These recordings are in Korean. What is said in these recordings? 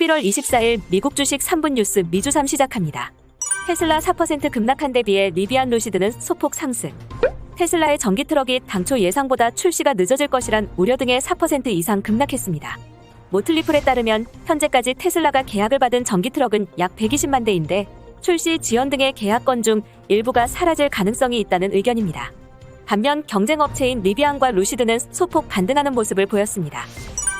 11월 24일 미국 주식 3분 뉴스 미주삼 시작합니다. 테슬라 4% 급락한 데 비해 리비안 루시드는 소폭 상승. 테슬라의 전기 트럭이 당초 예상보다 출시가 늦어질 것이란 우려 등에 4% 이상 급락했습니다. 모틀리플에 따르면 현재까지 테슬라가 계약을 받은 전기 트럭은 약 120만 대인데 출시 지연 등의 계약건 중 일부가 사라질 가능성이 있다는 의견입니다. 반면 경쟁업체인 리비안과 루시드는 소폭 반등하는 모습을 보였습니다.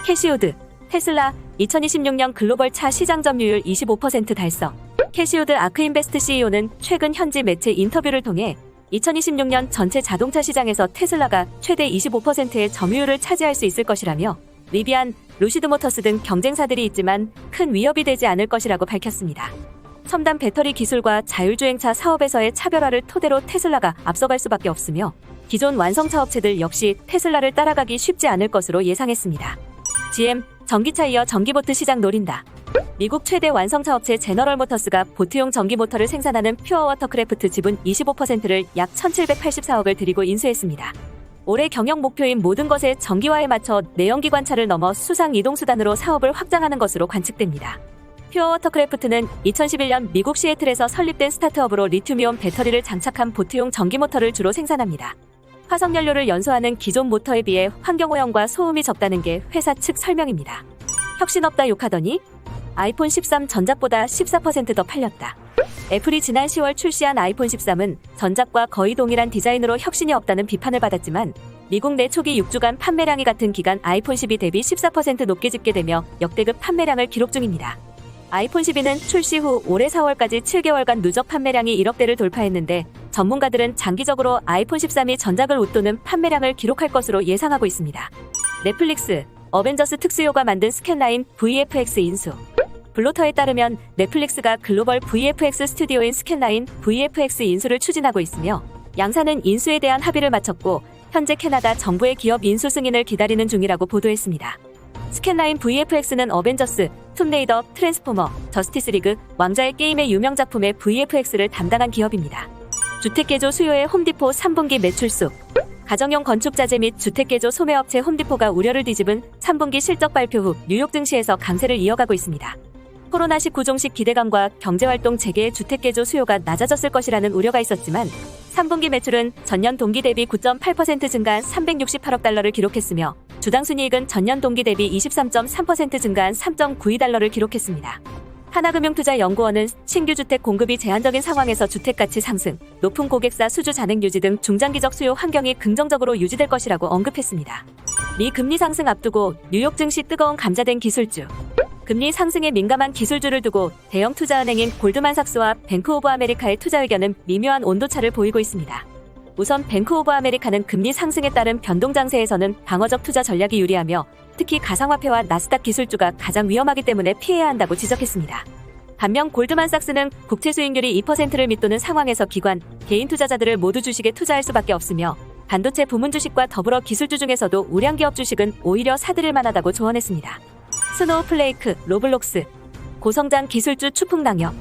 캐시우드, 테슬라 2026년 글로벌 차 시장 점유율 25% 달성. 캐시우드 아크인베스트 CEO는 최근 현지 매체 인터뷰를 통해 2026년 전체 자동차 시장에서 테슬라가 최대 25%의 점유율을 차지할 수 있을 것이라며 리비안, 루시드모터스 등 경쟁사들이 있지만 큰 위협이 되지 않을 것이라고 밝혔습니다. 첨단 배터리 기술과 자율주행차 사업에서의 차별화를 토대로 테슬라가 앞서갈 수밖에 없으며 기존 완성차 업체들 역시 테슬라를 따라가기 쉽지 않을 것으로 예상했습니다. GM, 전기차 이어 전기보트 시장 노린다. 미국 최대 완성차 업체 제너럴 모터스가 보트용 전기 모터를 생산하는 퓨어 워터크래프트 지분 25%를 약 1,784억을 들이고 인수했습니다. 올해 경영 목표인 모든 것의 전기화에 맞춰 내연기관차를 넘어 수상 이동수단으로 사업을 확장하는 것으로 관측됩니다. 퓨어 워터크래프트는 2011년 미국 시애틀에서 설립된 스타트업으로 리튬이온 배터리를 장착한 보트용 전기 모터를 주로 생산합니다. 화석연료를 연소하는 기존 모터에 비해 환경오염과 소음이 적다는 게 회사 측 설명입니다. 혁신 없다 욕하더니 아이폰 13 전작보다 14% 더 팔렸다. 애플이 지난 10월 출시한 아이폰 13은 전작과 거의 동일한 디자인으로 혁신이 없다는 비판을 받았지만 미국 내 초기 6주간 판매량이 같은 기간 아이폰 12 대비 14% 높게 집계되며 역대급 판매량을 기록 중입니다. 아이폰 12는 출시 후 올해 4월까지 7개월간 누적 판매량이 1억 대를 돌파했는데 전문가들은 장기적으로 아이폰 13이 전작을 웃도는 판매량을 기록할 것으로 예상하고 있습니다. 넷플릭스, 어벤져스 특수요가 만든 스캔라인 VFX 인수. 블로터에 따르면 넷플릭스가 글로벌 VFX 스튜디오인 스캔라인 VFX 인수를 추진하고 있으며 양사는 인수에 대한 합의를 마쳤고 현재 캐나다 정부의 기업 인수 승인을 기다리는 중이라고 보도했습니다. 스캔라인 VFX는 어벤져스, 툼레이더, 트랜스포머, 저스티스 리그, 왕자의 게임의 유명 작품의 VFX를 담당한 기업입니다. 주택개조 수요의 홈디포 3분기 매출수. 가정용 건축자재 및 주택개조 소매업체 홈디포가 우려를 뒤집은 3분기 실적 발표 후 뉴욕 증시에서 강세를 이어가고 있습니다. 코로나19 종식 기대감과 경제활동 재개의 주택개조 수요가 낮아졌을 것이라는 우려가 있었지만 3분기 매출은 전년 동기 대비 9.8% 증가한 368억 달러를 기록했으며 주당 순이익은 전년 동기 대비 23.3% 증가한 3.92달러를 기록했습니다. 하나금융투자연구원은 신규 주택 공급이 제한적인 상황에서 주택가치 상승, 높은 고객사 수주 잔액 유지 등 중장기적 수요 환경이 긍정적으로 유지될 것이라고 언급했습니다. 미 금리 상승 앞두고 뉴욕 증시 뜨거운 감자된 기술주. 금리 상승에 민감한 기술주를 두고 대형 투자은행인 골드만삭스와 뱅크 오브 아메리카의 투자 의견은 미묘한 온도차를 보이고 있습니다. 우선 뱅크 오브 아메리카는 금리 상승에 따른 변동 장세에서는 방어적 투자 전략이 유리하며 특히 가상화폐와 나스닥 기술주가 가장 위험하기 때문에 피해야 한다고 지적했습니다. 반면 골드만삭스는 국채 수익률이 2%를 밑도는 상황에서 기관, 개인 투자자들을 모두 주식에 투자할 수밖에 없으며 반도체 부문 주식과 더불어 기술주 중에서도 우량 기업 주식은 오히려 사들일 만하다고 조언했습니다. 스노우플레이크, 로블록스, 고성장 기술주 추풍 당역.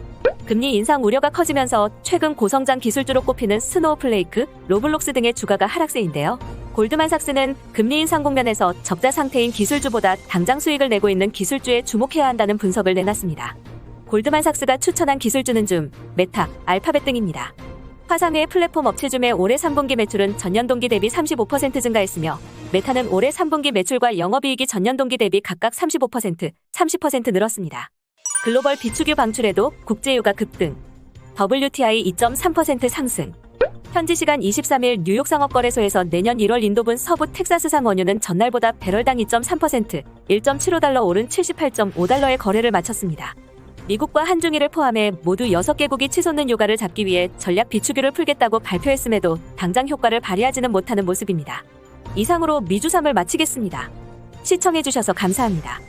금리 인상 우려가 커지면서 최근 고성장 기술주로 꼽히는 스노우플레이크, 로블록스 등의 주가가 하락세인데요. 골드만삭스는 금리 인상 국면에서 적자 상태인 기술주보다 당장 수익을 내고 있는 기술주에 주목해야 한다는 분석을 내놨습니다. 골드만삭스가 추천한 기술주는 줌, 메타, 알파벳 등입니다. 화상회의 플랫폼 업체줌의 올해 3분기 매출은 전년 동기 대비 35% 증가했으며 메타는 올해 3분기 매출과 영업이익이 전년 동기 대비 각각 35%, 30% 늘었습니다. 글로벌 비축유 방출에도 국제유가 급등. WTI 2.3% 상승. 현지 시간 23일 뉴욕 상업거래소에서 내년 1월 인도분 서부 텍사스산 원유는 전날보다 배럴당 2.3%, 1.75달러 오른 78.5달러의 거래를 마쳤습니다. 미국과 한중일을 포함해 모두 6개국이 치솟는 유가를 잡기 위해 전략 비축유를 풀겠다고 발표했음에도 당장 효과를 발휘하지는 못하는 모습입니다. 이상으로 미주삼을 마치겠습니다. 시청해주셔서 감사합니다.